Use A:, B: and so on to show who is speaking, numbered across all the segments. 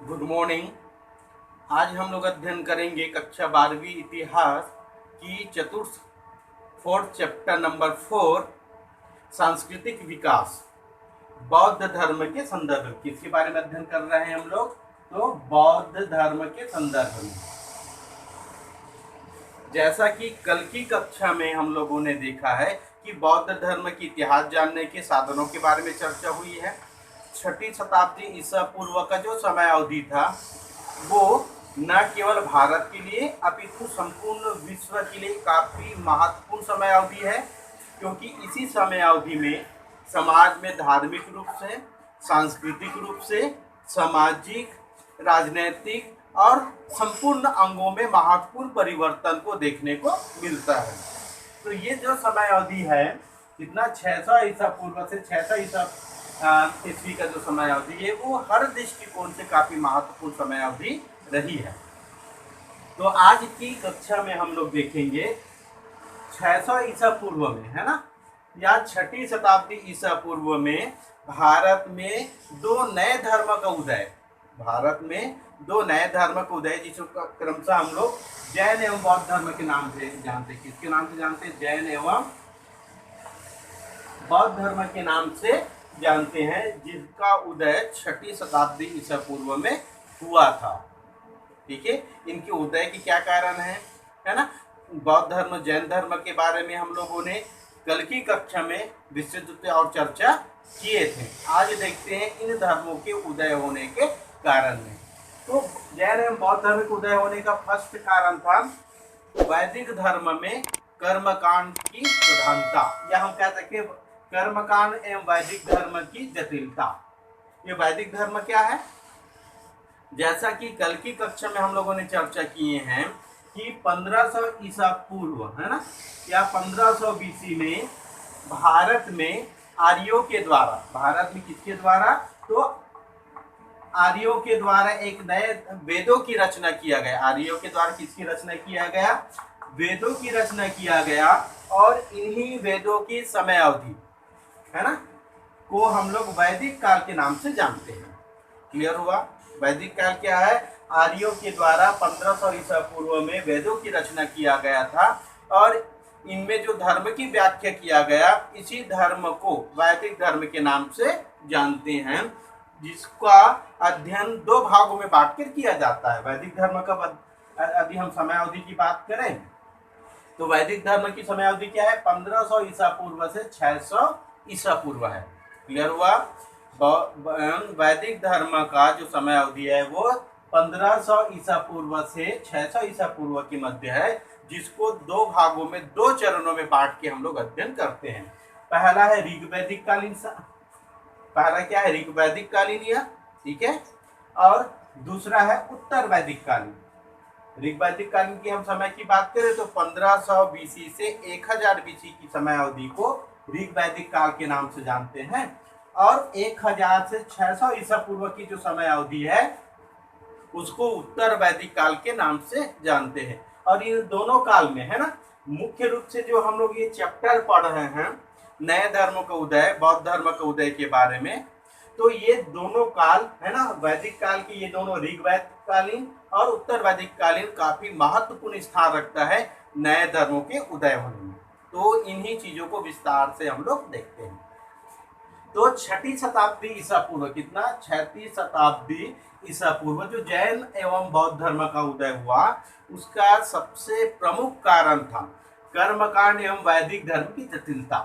A: Good morning. आज हम लोग अध्ययन करेंगे कक्षा 12वीं इतिहास की चतुर्थ फोर्थ चैप्टर नंबर 4 सांस्कृतिक विकास बौद्ध धर्म के संदर्भ में। किसके बारे में अध्ययन कर रहे हैं हम लोग? तो बौद्ध धर्म के संदर्भ में। जैसा कि कल की कक्षा में हम लोगों ने देखा है कि बौद्ध धर्म की इतिहास जानने के साधनों के बारे में चर्चा हुई है। 6ठी शताब्दी ईसा पूर्व का जो समय अवधि था वो न केवल भारत के लिए अपितु संपूर्ण विश्व के लिए काफी महत्वपूर्ण समय अवधि है, क्योंकि इसी समय अवधि में समाज में धार्मिक रूप से, सांस्कृतिक रूप से, सामाजिक, राजनैतिक और संपूर्ण अंगों में महत्वपूर्ण परिवर्तन को देखने को मिलता है। तो ये जो समय अवधि है, कितना 600 ईसा पूर्व से 600 ईस्वी का जो समय अवधि है वो हर दृष्टिकोण से काफी महत्वपूर्ण समय अवधि रही है। तो आज की कक्षा में हम लोग देखेंगे 600 ईसा पूर्व में, है ना, या 6ठी शताब्दी ईसा पूर्व में भारत में दो नए धर्म का उदय। भारत में दो नए धर्म का उदय जिसको क्रमशः हम लोग जैन एवं बौद्ध धर्म के नाम से जानते। किसके नाम से जानते? जैन एवं बौद्ध धर्म के नाम से जानते हैं, जिसका उदय 6ठी शताब्दी ईसा पूर्व में हुआ था। ठीक है, इनके उदय के क्या कारण है ना। बौद्ध धर्म जैन धर्म के बारे में हम लोगों ने कल की कक्षा में विस्तृत रूप से और चर्चा किए थे। आज देखते हैं इन धर्मों के उदय होने के कारण में। तो जैन एवं बौद्ध धर्म के उदय होने का फर्स्ट कारण था वैदिक धर्म में कर्मकांड की प्रधानता, या हम कह सकते हैं कर्मकांड एवं वैदिक धर्म की जटिलता। ये वैदिक धर्म क्या है? जैसा कि कल की कक्षा में हम लोगों ने चर्चा किए हैं कि 1500 ईसा पूर्व, है ना, या 1500 बीसी में भारत में आर्यों के द्वारा, भारत में किसके द्वारा? तो आर्यों के द्वारा एक नए वेदों की रचना किया गया। आर्यों के द्वारा किसकी रचना किया गया? वेदों की रचना किया गया। और इन्हीं वेदों की समय अवधि, है ना, को हम लोग वैदिक काल के नाम से जानते हैं। क्लियर हुआ? वैदिक काल क्या है? आर्यों के द्वारा 1500 ईसा पूर्व में वेदों की रचना किया गया था और इनमें जो धर्म की व्याख्या किया गया, इसी धर्म को वैदिक धर्म के नाम से जानते हैं, जिसका अध्ययन दो भागों में बांटकर किया जाता है। वैदिक धर्म का यदि हम समय अवधि की बात करें तो वैदिक धर्म की समय अवधि क्या है? 1500 ईसा पूर्व से 600 ईसा पूर्व है। क्लियर हुआ? वैदिक धर्म का जो समय अवधि है वो 1500 ईसा पूर्व से 600 ईसा पूर्व के मध्य है, जिसको दो भागों में, दो चरणों में बांट के हम लोग अध्ययन करते हैं। पहला है ऋग्वैदिक कालीन, पहला क्या है? ऋग्वैदिक कालीन, या ठीक है, और दूसरा है उत्तर वैदिक कालीन। ऋग्वैदिक कालीन की हम समय की बात करें तो 1500 बीसी से 1000 बीसी की समय अवधि को ऋग्वैदिक काल के नाम से जानते हैं, और 1000 से 600 ईसा पूर्व की जो समय अवधि है उसको उत्तर वैदिक काल के नाम से जानते हैं। और इन दोनों काल में, है ना, मुख्य रूप से जो हम लोग ये चैप्टर पढ़ रहे हैं नए धर्मों का उदय, बौद्ध धर्म का उदय के बारे में, तो ये दोनों काल, है ना, वैदिक काल की ये दोनों ऋग्वैदिक कालीन और उत्तर वैदिक कालीन काफी महत्वपूर्ण स्थान रखता है नए धर्मों के उदय होने में। तो इन्हीं चीजों को विस्तार से हम लोग देखते हैं। तो 6ठी शताब्दी ईसा पूर्व, कितना? 6ठी शताब्दी ईसा पूर्व जो जैन एवं बौद्ध धर्म का उदय हुआ, उसका सबसे प्रमुख कारण था कर्मकांड एवं वैदिक धर्म की जटिलता।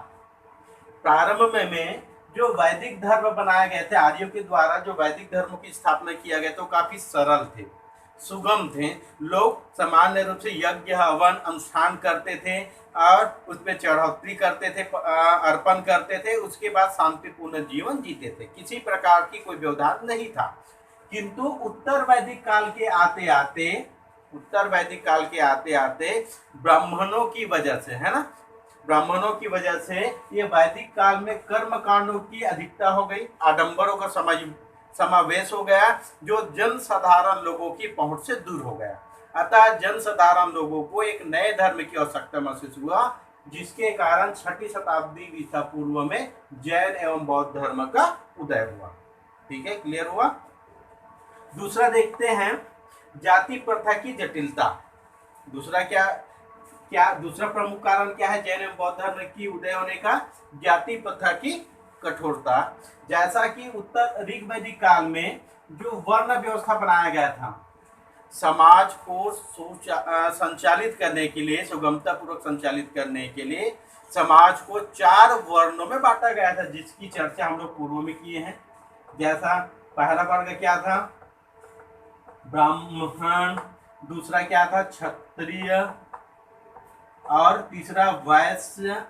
A: प्रारंभ में जो वैदिक धर्म बनाए गए थे आर्यों के द्वारा, जो वैदिक धर्म की स्थापना किया गया तो काफी सरल थे, सुगम थे। लोग सामान्य रूप से यज्ञ हवन अनुष्ठान करते थे और उसमें चढ़ौती करते थे, अर्पण करते थे, उसके बाद शांतिपूर्ण जीवन जीते थे। किसी प्रकार की कोई व्यवधान नहीं था। किंतु उत्तर वैदिक काल के आते आते ब्राह्मणों की वजह से, है ना, ब्राह्मणों की वजह से ये वैदिक काल में कर्म कांडों की अधिकता हो गई, आडंबरों का समावेश हो गया, जो जन साधारण लोगों की पहुंच से दूर हो गया। अतः जन साधारण लोगों को एक नए धर्म की आवश्यकता महसूस हुआ, जिसके कारण 6ठी शताब्दी ईसा पूर्व में जैन एवं बौद्ध धर्म का उदय हुआ। ठीक है, क्लियर हुआ? दूसरा देखते हैं जाति प्रथा की जटिलता। दूसरा क्या क्या दूसरा प्रमुख कारण क्या है जैन एवं बौद्ध धर्म की उदय होने का? जाति प्रथा की कठोरता। जैसा कि उत्तर ऋग्वैदिक काल में जो वर्ण व्यवस्था बनाया गया था, समाज को संचालित करने के लिए, सुगमता पूर्वक संचालित करने के लिए समाज को 4 वर्णों में बांटा गया था, जिसकी चर्चा हम लोग पूर्व में किए हैं। जैसा पहला वर्ग क्या था? ब्राह्मण। दूसरा क्या था? क्षत्रिय। और तीसरा वैश्य।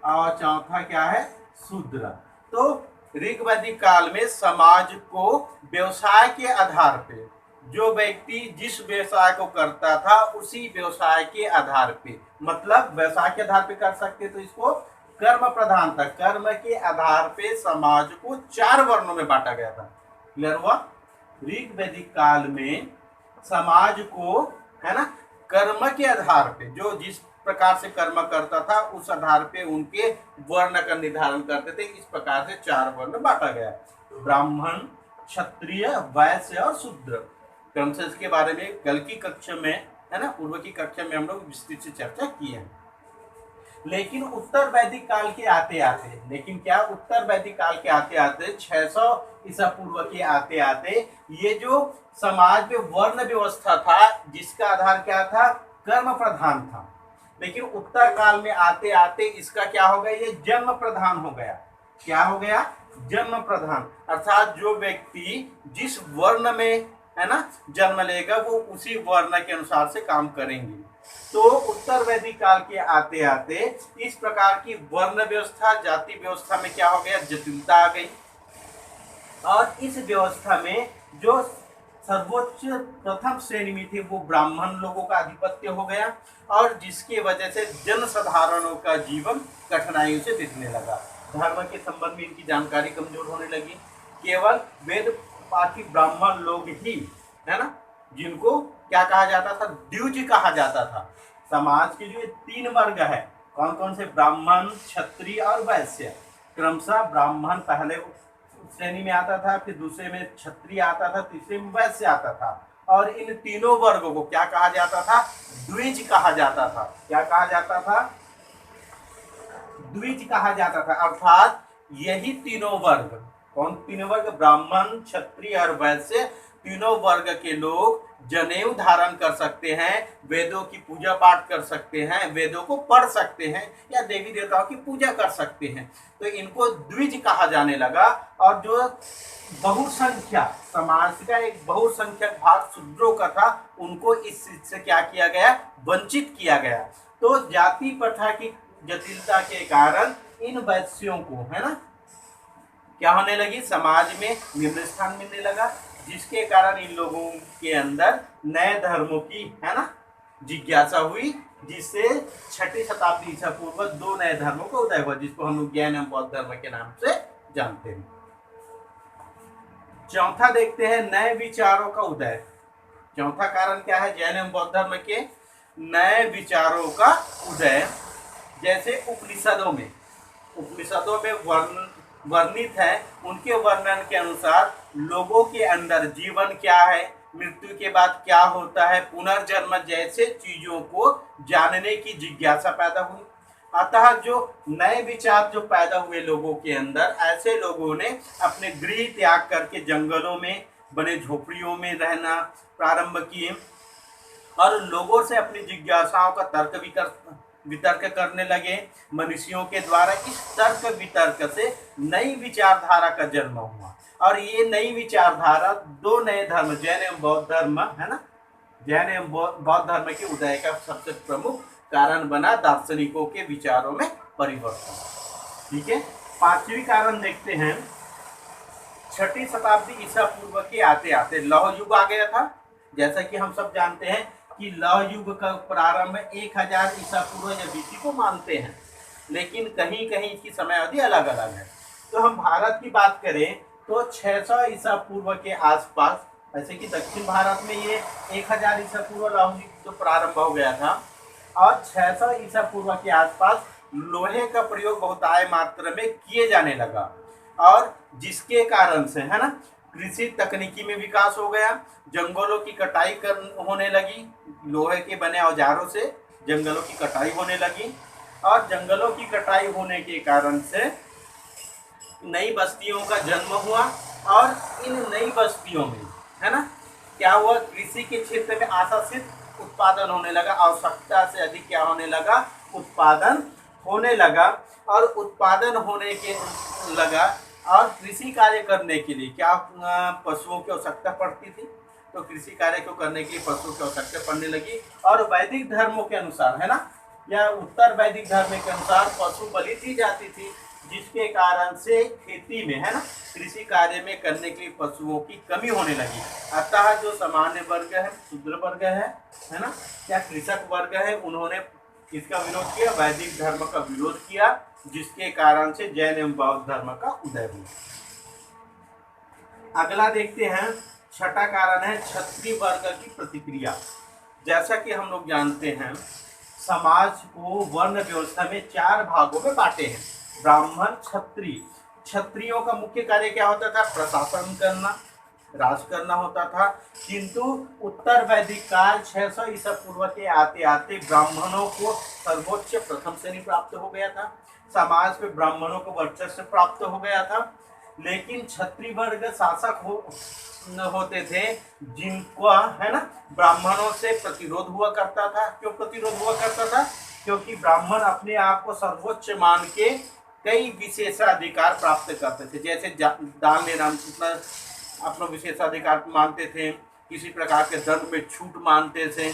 A: और चौथा क्या है? शूद्र। तो ऋग्वैदिक काल में समाज को व्यवसाय के आधार पे, जो व्यक्ति जिस व्यवसाय को करता था उसी व्यवसाय के आधार पे, मतलब व्यवसाय के आधार पे कर सकते तो इसको कर्म प्रधान था। कर्म के आधार पे समाज को 4 वर्णों में बांटा गया था। क्लियर हुआ? ऋग्वैदिक काल में समाज को, है ना, कर्म के आधार पे, जो जिस प्रकार से कर्म करता था उस आधार पे उनके वर्ण का निर्धारण करते थे। इस प्रकार से 4 वर्ण बांटा गया, ब्राह्मण, क्षत्रिय, वैश्य और शूद्र। क्रम से इसके बारे में कल की कक्षा में, है ना, पूर्व की कक्षा में हम लोग विस्तृत से चर्चा की है। लेकिन उत्तर वैदिक काल के आते आते, उत्तर वैदिक काल के आते आते 600 ईसा पूर्व के आते आते ये जो समाज में वर्ण व्यवस्था था, जिसका आधार क्या था? कर्म प्रधान था। लेकिन उत्तर काल में आते आते इसका क्या हो गया? ये जन्म प्रधान हो गया। क्या हो गया? जन्म प्रधान। अर्थात जो व्यक्ति जिस वर्ण में, है ना, जन्म लेगा वो उसी वर्ण के अनुसार से काम करेंगे। तो उत्तर वैदिक काल के आते आते इस प्रकार की वर्ण व्यवस्था, जाति व्यवस्था में क्या हो गया? जटिलता आ गई। और इस व्यवस्था में जो सर्वोच्च प्रथम श्रेणी में थे वो ब्राह्मण लोगों का आधिपत्य हो गया, और जिसकी वजह से जनसाधारणों का जीवन कठिनाइयों से बीतने लगा। धर्म के संबंध में इनकी जानकारी कमजोर होने लगी। केवल वेद पाठी ब्राह्मण लोग ही, है ना, जिनको क्या कहा जाता था? द्विज कहा जाता था। समाज के जो 3 वर्ग है, कौन कौन से? ब्राह्मण, क्षत्रिय और वैश्य। क्रमशः ब्राह्मण पहले श्रेणी में आता था, फिर दूसरे में क्षत्रिय आता था, तीसरे में वैश्य आता था। और इन तीनों वर्गों को क्या कहा जाता था? द्विज कहा जाता था। क्या कहा जाता था? द्विज कहा जाता था। अर्थात यही तीनों वर्ग, कौन तीनों वर्ग? ब्राह्मण, क्षत्रिय और वैश्य, तीनों वर्ग के लोग जनेऊ धारण कर सकते हैं, वेदों की पूजा पाठ कर सकते हैं, वेदों को पढ़ सकते हैं, या देवी देवताओं की पूजा कर सकते हैं। तो इनको द्विज कहा जाने लगा। और जो बहुसंख्यक समाज का एक बहुसंख्यक भाग शूद्रों का था, उनको इस चीज से क्या किया गया? वंचित किया गया। तो जाति प्रथा की जटिलता के कारण इन वैश्यों को, है ना, क्या होने लगी? समाज में निम्न स्थान मिलने लगा, जिसके कारण इन लोगों के अंदर नए धर्मों की, है ना, जिज्ञासा हुई, जिससे 6ठी शताब्दी ईसा पूर्व 2 नए धर्मों का उदय हुआ, जिसको हम लोग जैन एवं बौद्ध धर्म के नाम से जानते हैं। चौथा देखते हैं नए विचारों का उदय। चौथा कारण क्या है जैन एवं बौद्ध धर्म के? नए विचारों का उदय। जैसे उपनिषदों में वर्णित है, उनके वर्णन के अनुसार लोगों के अंदर जीवन क्या है, मृत्यु के बाद क्या होता है, पुनर्जन्म जैसे चीजों को जानने की जिज्ञासा पैदा हुई। अतः जो नए विचार जो पैदा हुए लोगों के अंदर, ऐसे लोगों ने अपने गृह त्याग करके जंगलों में बने झोपड़ियों में रहना प्रारंभ किए, और लोगों से अपनी जिज्ञासाओं का तर्क वितर्क करने लगे मनुष्यों के द्वारा। इस तर्क वितर्क से नई विचारधारा का जन्म हुआ, और ये नई विचारधारा 2 नए धर्म, जैन एवं बौद्ध धर्म, है ना, जैन एवं बौद्ध धर्म के उदय का सबसे प्रमुख कारण बना दार्शनिकों के विचारों में परिवर्तन। ठीक है, 5वीं कारण देखते हैं। 6ठी शताब्दी ईसा पूर्व के आते आते लौह युग आ गया था। जैसा कि हम सब जानते हैं कि लौह युग का प्रारंभ 1000 ईसा पूर्व या बीसी को मानते हैं, लेकिन कहीं कहीं इसकी समय अवधि अलग अलग है। तो हम भारत की बात करें तो 600 ईसा पूर्व के आसपास, ऐसे कि दक्षिण भारत में ये 1000 ईसा पूर्व लौह युग तो प्रारंभ हो गया था, और 600 ईसा पूर्व के आसपास लोहे का प्रयोग बहुतायत मात्रा में किए जाने लगा, और जिसके कारण से, है ना, कृषि तकनीकी में विकास हो गया, जंगलों की कटाई होने लगी, लोहे के बने औजारों से जंगलों की कटाई होने लगी, और जंगलों की कटाई होने के कारण से नई बस्तियों का जन्म हुआ। और इन नई बस्तियों में, है ना, क्या हुआ, कृषि के क्षेत्र में आशातीत उत्पादन होने लगा, आवश्यकता से अधिक क्या होने लगा, उत्पादन होने लगा। और उत्पादन होने के लगा, और कृषि कार्य करने के लिए क्या पशुओं की आवश्यकता पड़ती थी, तो कृषि कार्य को करने के लिए पशुओं की आवश्यकता पड़ने लगी। और वैदिक धर्मों के अनुसार, है ना, या उत्तर वैदिक धर्म के अनुसार पशु बलि दी जाती थी, जिसके कारण से खेती में, है ना, कृषि कार्य में करने के लिए पशुओं की कमी होने लगी। अतः जो सामान्य वर्ग है, शूद्र वर्ग है ना, या कृषक वर्ग है, उन्होंने किसका विरोध किया, वैदिक धर्म का विरोध किया, जिसके कारण से जैन एवं बौद्ध धर्म का उदय हुआ। अगला देखते हैं, छठा कारण है क्षत्रिय वर्ग की प्रतिक्रिया। जैसा कि हम लोग जानते हैं, समाज को वर्ण व्यवस्था में 4 भागों में बांटे हैं, ब्राह्मण, क्षत्रिय। क्षत्रियों का मुख्य कार्य क्या होता था, प्रशासन करना, राज करना होता था। किंतु उत्तर वैदिक काल 600 ईसा पूर्व के आते आते ब्राह्मणों को सर्वोच्च प्रथम श्रेणी प्राप्त हो गया था, समाज में ब्राह्मणों को वर्चस्व प्राप्त हो गया था। लेकिन क्षत्रिय वर्ग शासक होते थे, जिनको, है ना, ब्राह्मणों से प्रतिरोध हुआ करता था। क्यों प्रतिरोध हुआ करता था, क्योंकि ब्राह्मण अपने आप को सर्वोच्च मान के कई विशेषाधिकार प्राप्त करते थे, जैसे दान लेना अपना विशेषाधिकार मानते थे, किसी प्रकार के दंड में छूट मानते थे,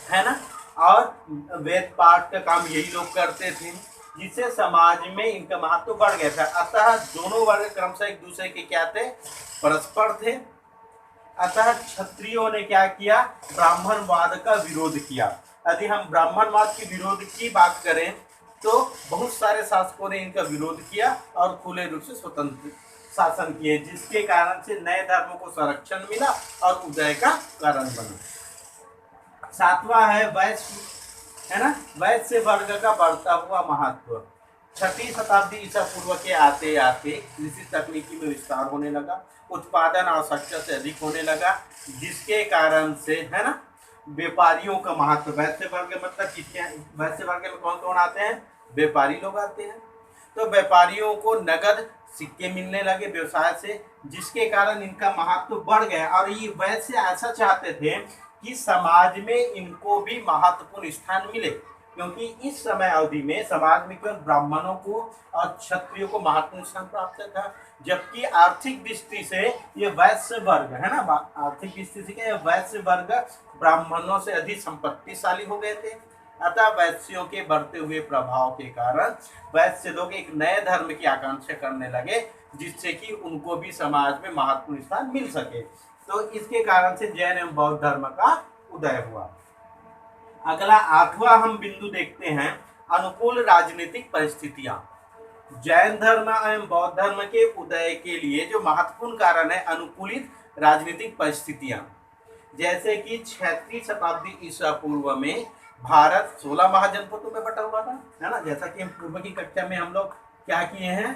A: है ना, और वेद पाठ का काम यही लोग करते थे, जिससे समाज में इनका महत्व बढ़ गया था। अतः दोनों वर्ग क्रमशः एक दूसरे के क्या थे, परस्पर थे। अतः क्षत्रियों ने क्या किया, ब्राह्मणवाद का विरोध किया। यदि हम ब्राह्मणवाद के विरोध की बात करें तो बहुत सारे शासकों ने इनका विरोध किया और खुले रूप से स्वतंत्र शासन किए, जिसके कारण से नए धर्मों को संरक्षण मिला और उदय का कारण बना। 7वां है वैश्य, है ना, वैश्य वर्ग का बढ़ता हुआ महत्व। 6ठी शताब्दी ईसा पूर्व के आते आते कृषि तकनीकी में विस्तार होने लगा, उत्पादन आवश्यकता से अधिक होने लगा, जिसके कारण से, है ना, व्यापारियों का महत्व। वैश्य वर्ग मतलब किसके, वैश्य वर्ग में कौन कौन आते हैं, व्यापारी लोग आते हैं। तो व्यापारियों को नगद सिक्के मिलने लगे व्यवसाय से, जिसके कारण इनका महत्व बढ़ गया। और ये वैसे ऐसा चाहते थे कि समाज में इनको भी महत्वपूर्ण स्थान मिले, क्योंकि इस समय अवधि में समाज में केवल ब्राह्मणों को और क्षत्रियों को महत्वपूर्ण स्थान प्राप्त था, जबकि आर्थिक दृष्टि से ये वैश्य वर्ग, है ना, आर्थिक दृष्टि से क्या, वैश्य वर्ग ब्राह्मणों से अधिक संपत्तिशाली हो गए थे। अतः वैश्यों के बढ़ते हुए प्रभाव के कारण वैश्य लोग एक नए धर्म की आकांक्षा करने लगे, जिससे कि उनको भी समाज में महत्वपूर्ण स्थान मिल सके। तो इसके कारण से जैन एवं बौद्ध धर्म का उदय हुआ। अगला 8वां हम बिंदु देखते हैं, अनुकूल राजनीतिक परिस्थितियां। जैन धर्म एवं बौद्ध धर्म के उदय के लिए जो महत्वपूर्ण कारण है, अनुकूलित राजनीतिक परिस्थितियां। जैसे कि 6ठी शताब्दी ईसा पूर्व में भारत 16 महाजनपदों में बटा हुआ था, है ना, जैसा कि हम पूर्व की कक्षा में हम लोग क्या किए हैं,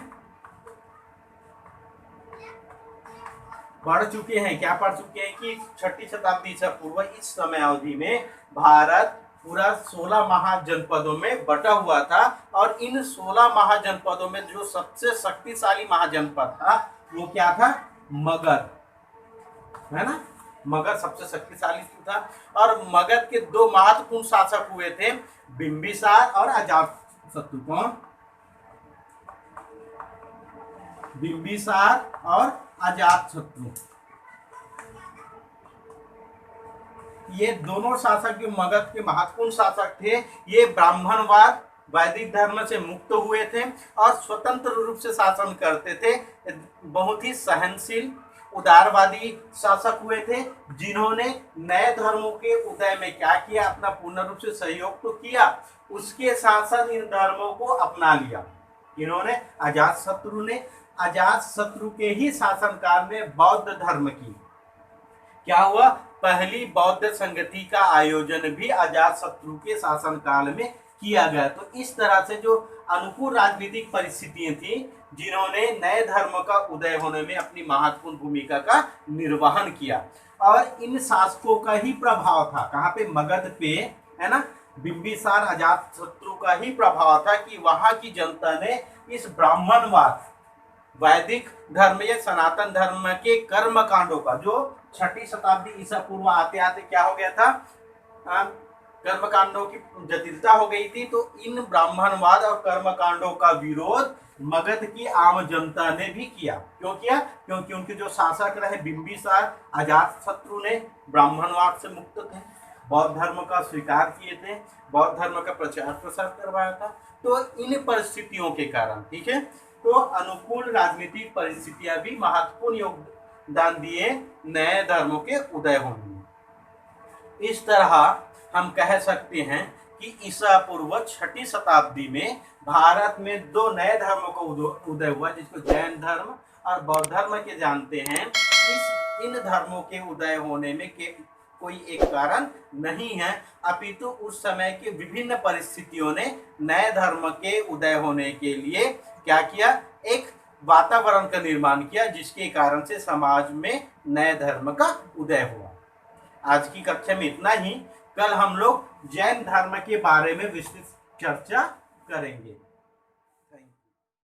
A: पढ़ चुके हैं, क्या पढ़ चुके हैं कि 6ठी शताब्दी ईसा पूर्व इस समय अवधि में भारत पूरा 16 महाजनपदों में बटा हुआ था। और इन 16 महाजनपदों में जो सबसे शक्तिशाली महाजनपद था वो क्या था, मगध, है ना, मगध सबसे शक्तिशाली था। और मगध के 2 महत्वपूर्ण शासक हुए थे, बिंबिसार और अजातशत्रु। कौन, बिंबिसार और अजातशत्रु। ये दोनों शासक जो मगध के महत्वपूर्ण शासक थे, ये ब्राह्मणवाद वैदिक धर्म से मुक्त हुए थे और स्वतंत्र रूप से शासन करते थे। बहुत ही सहनशील उदारवादी शासक हुए थे, जिन्होंने नए धर्मों के उदय में क्या किया, अपना पूर्ण रूप से सहयोग तो किया, उसके साथ साथ इन धर्मों को अपना लिया। इन्होंने अजातशत्रु ने, अजातशत्रु के ही शासनकाल में बौद्ध धर्म की क्या हुआ, पहली बौद्ध संगति का आयोजन भी अजातशत्रु के शासनकाल में किया गया। तो इस तरह से जो अनुकूल राजनीतिक परिस्थितियां थी जिन्होंने नए धर्म का उदय होने में अपनी महत्वपूर्ण भूमिका का निर्वहन किया। और इन शासकों का ही प्रभाव था कहाँ पे, मगध पे, है ना। बिंबिसार अजातशत्रु का ही प्रभाव था कि वहां की जनता ने इस ब्राह्मणवाद, वैदिक धर्म या सनातन धर्म के कर्म कांडों का, जो 6ठी शताब्दी ईसा पूर्व आते आते क्या हो गया था, कर्म कांडों की जटिलता हो गई थी। तो इन ब्राह्मणवाद और कर्म कांडों का विरोध मगध की आम जनता ने भी किया। क्यों किया? क्योंकि उनके जो शासक रहे बिंबिसार अजातशत्रु ने ब्राह्मणवाद से मुक्त थे, बौद्ध धर्म का स्वीकार किए थे, बौद्ध धर्म का प्रचार प्रसार करवाया था। तो इन परिस्थितियों के कारण, ठीक है, तो अनुकूल राजनीतिक परिस्थितियां भी महत्वपूर्ण योगदान दिए नए धर्मों के उदय होने में। इस तरह हम कह सकते हैं कि ईसा पूर्व 6ठी शताब्दी में भारत में 2 नए धर्मों का उदय हुआ, जिसको जैन धर्म और बौद्ध धर्म के जानते हैं। इन धर्मों के उदय होने में कोई एक कारण नहीं है, अपितु उस समय के विभिन्न परिस्थितियों ने नए धर्म के उदय होने के लिए क्या किया, एक वातावरण का निर्माण किया, जिसके कारण से समाज में नए धर्म का उदय हुआ। आज की कक्षा में इतना ही। कल हम लोग जैन धर्म के बारे में विस्तृत चर्चा करेंगे।